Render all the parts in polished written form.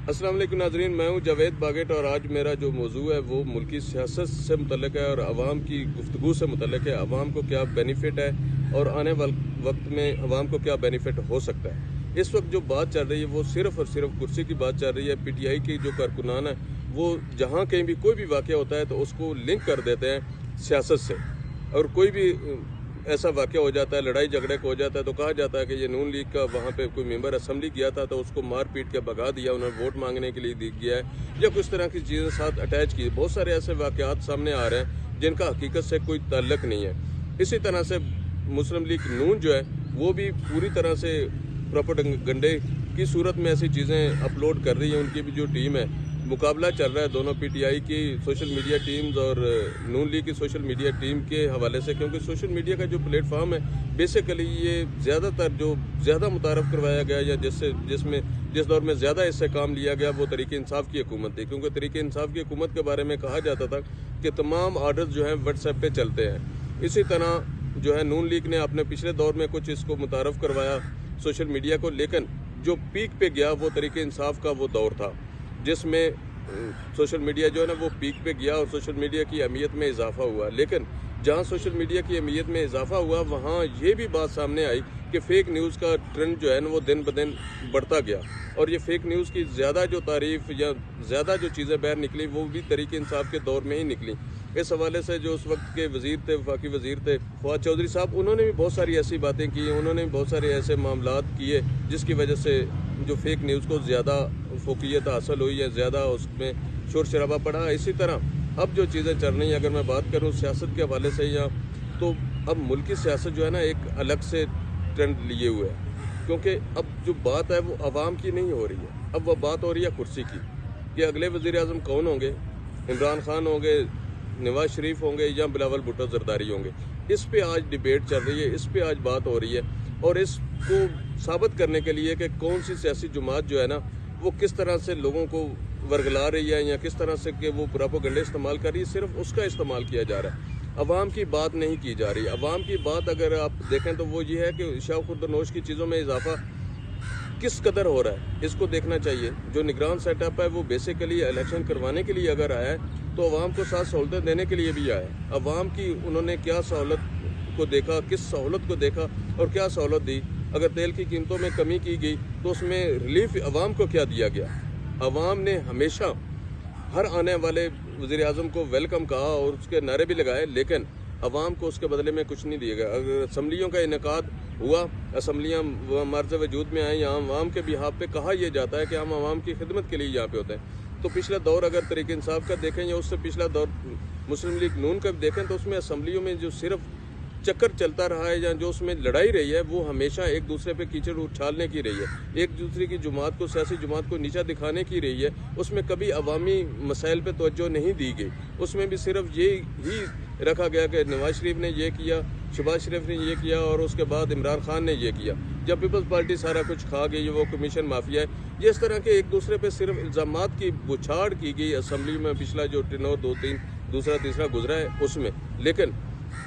अस्सलाम वालेकुम नाज़रीन, मैं हूं जावेद बागेट और आज मेरा जो मौजू है वो मुल्की सियासत से मुतल्लिक है और अवाम की गुफ्तगू से मुतल्लिक है। अवाम को क्या बेनिफिट है और आने वाले वक्त में अवाम को क्या बेनिफिट हो सकता है। इस वक्त जो बात चल रही है वो सिर्फ और सिर्फ कुर्सी की बात चल रही है। PTI की जो कारकुनान है वो जहाँ कहीं भी कोई भी वाक़या होता है तो उसको लिंक कर देते हैं सियासत से, और कोई भी ऐसा वाक़या हो जाता है, लड़ाई झगड़े को हो जाता है तो कहा जाता है कि ये नून लीग का वहाँ पे कोई मेंबर असेंबली गया था तो उसको मार पीट के भगा दिया, उन्होंने वोट मांगने के लिए गया है, या कुछ तरह की चीज़ें साथ अटैच की। बहुत सारे ऐसे वाक़यात सामने आ रहे हैं जिनका हकीकत से कोई ताल्लुक नहीं है। इसी तरह से मुस्लिम लीग नून जो है वो भी पूरी तरह से प्रोपेगेंडे की सूरत में ऐसी चीज़ें अपलोड कर रही है। उनकी भी जो टीम है, मुकाबला चल रहा है दोनों PTI की सोशल मीडिया टीम्स और नून लीग की सोशल मीडिया टीम के हवाले से, क्योंकि सोशल मीडिया का जो प्लेटफॉर्म है बेसिकली ये ज़्यादातर जो ज़्यादा मुतारफ़ करवाया गया या जिस दौर में ज़्यादा इससे काम लिया गया वो तरीके इंसाफ की हुकूमत थी, क्योंकि तरीके इंसाफ की हुकूमत के बारे में कहा जाता था कि तमाम आर्डर्स जो हैं व्हाट्सएप पे चलते हैं। इसी तरह जो है नून लीग ने अपने पिछले दौर में कुछ इसको मुतारफ़ करवाया सोशल मीडिया को, लेकिन जो पीक पे गया वो तरीके इंसाफ का वो दौर था जिसमें सोशल मीडिया जो है ना वो पीक पे गया और सोशल मीडिया की अहमियत में इजाफा हुआ। लेकिन जहां सोशल मीडिया की अहमियत में इजाफा हुआ वहां ये भी बात सामने आई कि फ़ेक न्यूज़ का ट्रेंड जो है ना वो दिन ब दिन बढ़ता गया, और ये फ़ेक न्यूज़ की ज़्यादा जो तारीफ या ज़्यादा जो चीज़ें बाहर निकली वो भी तरीके इंसाफ के दौर में ही निकली। इस हवाले से जो उस वक्त के वज़ीर थे, वफाकी वज़ीर थे फवाद चौधरी साहब, उन्होंने भी बहुत सारी ऐसी बातें की, उन्होंने भी बहुत सारे ऐसे मामलात किए जिसकी वजह से जो फेक न्यूज़ को ज़्यादा फोकियत हासिल हुई या ज़्यादा उसमें शोर शराबा पड़ा। इसी तरह अब जो चीज़ें चल रही हैं, अगर मैं बात करूँ सियासत के हवाले से, या तो अब मुल्क की सियासत जो है ना एक अलग से ट्रेंड लिए हुए है, क्योंकि अब जो बात है वो आवाम की नहीं हो रही है, अब वो बात हो रही है कुर्सी की कि अगले वज़ीर आज़म कौन होंगे, इमरान खान होंगे, नवाज शरीफ होंगे या बिलावल भुट्टो जरदारी होंगे। इस पे आज डिबेट चल रही है, इस पे आज बात हो रही है, और इसको साबित करने के लिए कि कौन सी सियासी जमात जो है ना वो किस तरह से लोगों को वर्गला रही है या किस तरह से कि वो प्रोपेगेंडा इस्तेमाल कर रही है, सिर्फ उसका इस्तेमाल किया जा रहा है। अवाम की बात नहीं की जा रही। अवाम की बात अगर आप देखें तो वो ये है कि शौक़-ओ-नोश की चीज़ों में इजाफा किस कदर हो रहा है, इसको देखना चाहिए। जो निगरान सेटअप है वो बेसिकली इलेक्शन करवाने के लिए अगर आया है तो अवाम को साथ सहूलतें देने के लिए भी आया है। अवाम की उन्होंने क्या सहूलत को देखा, किस सहूलत को देखा और क्या सहूलत दी। अगर तेल की कीमतों में कमी की गई तो उसमें रिलीफ अवाम को क्या दिया गया। अवाम ने हमेशा हर आने वाले वज़ीर आज़म को वेलकम कहा और उसके नारे भी लगाए, लेकिन अवाम को उसके बदले में कुछ नहीं दिया गया। अगर असम्बलियों का इनेकाद हुआ, असम्बलियाँ मर्ज़ वजूद में आई, यहाँ अवाम के बिहाफ पे कहा यह जाता है कि हम अवाम की खिदमत के लिए यहाँ पे होते हैं। तो पिछला दौर अगर तरीके इंसाफ का देखें या उससे पिछला दौर मुस्लिम लीग नून का देखें तो उसमें असम्बलियों में जो सिर्फ चक्कर चलता रहा है या जो उसमें लड़ाई रही है वो हमेशा एक दूसरे पे कीचड़ उछालने की रही है, एक दूसरे की जमात को, सियासी जमात को नीचा दिखाने की रही है। उसमें कभी अवामी मसाइल पे तवज्जो नहीं दी गई। उसमें भी सिर्फ ये ही रखा गया कि नवाज शरीफ ने ये किया, शहबाज शरीफ ने ये किया और उसके बाद इमरान खान ने ये किया, जब पीपल्स पार्टी सारा कुछ खा गई, वो कमीशन माफिया है। ये इस तरह के एक दूसरे पे सिर्फ इल्ज़ामात की बुछाड़ की गई असम्बली में पिछला जो टेनोर 2-3 दूसरा तीसरा गुजरा है उसमें। लेकिन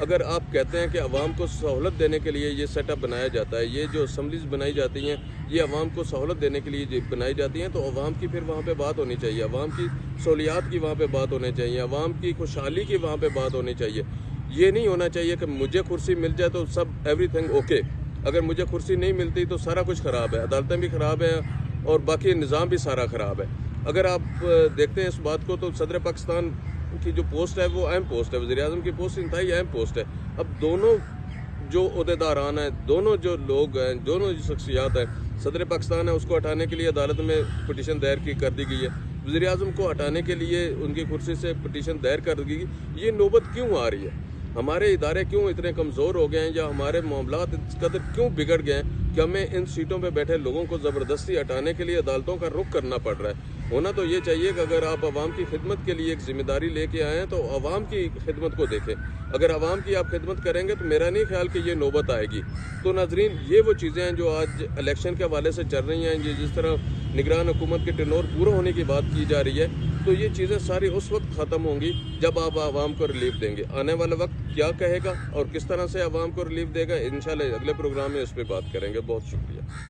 अगर आप कहते हैं कि अवाम को सहूलत देने के लिए ये सेटअप बनाया जाता है, ये जो असम्बलीज बनाई जाती हैं ये अवाम को सहूलत देने के लिए बनाई जाती हैं, तो अवाम की फिर वहाँ पे बात होनी चाहिए, अवाम की सहूलियात की वहाँ पे बात होनी चाहिए, अवाम की खुशहाली की वहाँ पे बात होनी चाहिए। ये नहीं होना चाहिए कि मुझे कुर्सी मिल जाए तो सब एवरीथिंग ओके, अगर मुझे कुर्सी नहीं मिलती तो सारा कुछ ख़राब है, अदालतें भी ख़राब है और बाकी निज़ाम भी सारा ख़राब है। अगर आप देखते हैं इस बात को तो सदर पाकिस्तान की जो पोस्ट है वो अहम पोस्ट है, वज़ीर आज़म की पोस्ट इंतहाई अहम पोस्ट है। अब दोनों जो ओहदेदारान हैं, दोनों जो लोग हैं, दोनों जो शख्सियात हैं, सदर पाकिस्तान है उसको हटाने के लिए अदालत में पटिशन दायर कर दी गई है, वज़ीर आज़म को हटाने के लिए उनकी कुर्सी से पटिशन दायर कर दी गई। ये नौबत क्यों आ रही है? हमारे इदारे क्यों इतने कमज़ोर हो गए हैं या हमारे मामलात इस कदर क्यों बिगड़ गए हैं कि हमें इन सीटों पे बैठे लोगों को ज़बरदस्ती हटाने के लिए अदालतों का रुख करना पड़ रहा है? होना तो ये चाहिए कि अगर आप आवाम की खिदमत के लिए एक जिम्मेदारी लेके आए हैं तो आवाम की खिदमत को देखें। अगर आवाम की आप खिदमत करेंगे तो मेरा नहीं ख्याल कि ये नौबत आएगी। तो नाजरीन, ये वो चीज़ें हैं जो आज इलेक्शन के हवाले से चल रही हैं। जिस तरह निगरान हुकूमत के टेनोर पूरा होने की बात की जा रही है, तो ये चीज़ें सारी उस वक्त ख़त्म होंगी जब आप आवाम को रिलीफ देंगे। आने वाला वक्त क्या कहेगा और किस तरह से आवाम को रिलीफ देगा, इंशाल्लाह अगले प्रोग्राम में उस पर बात करेंगे। बहुत शुक्रिया।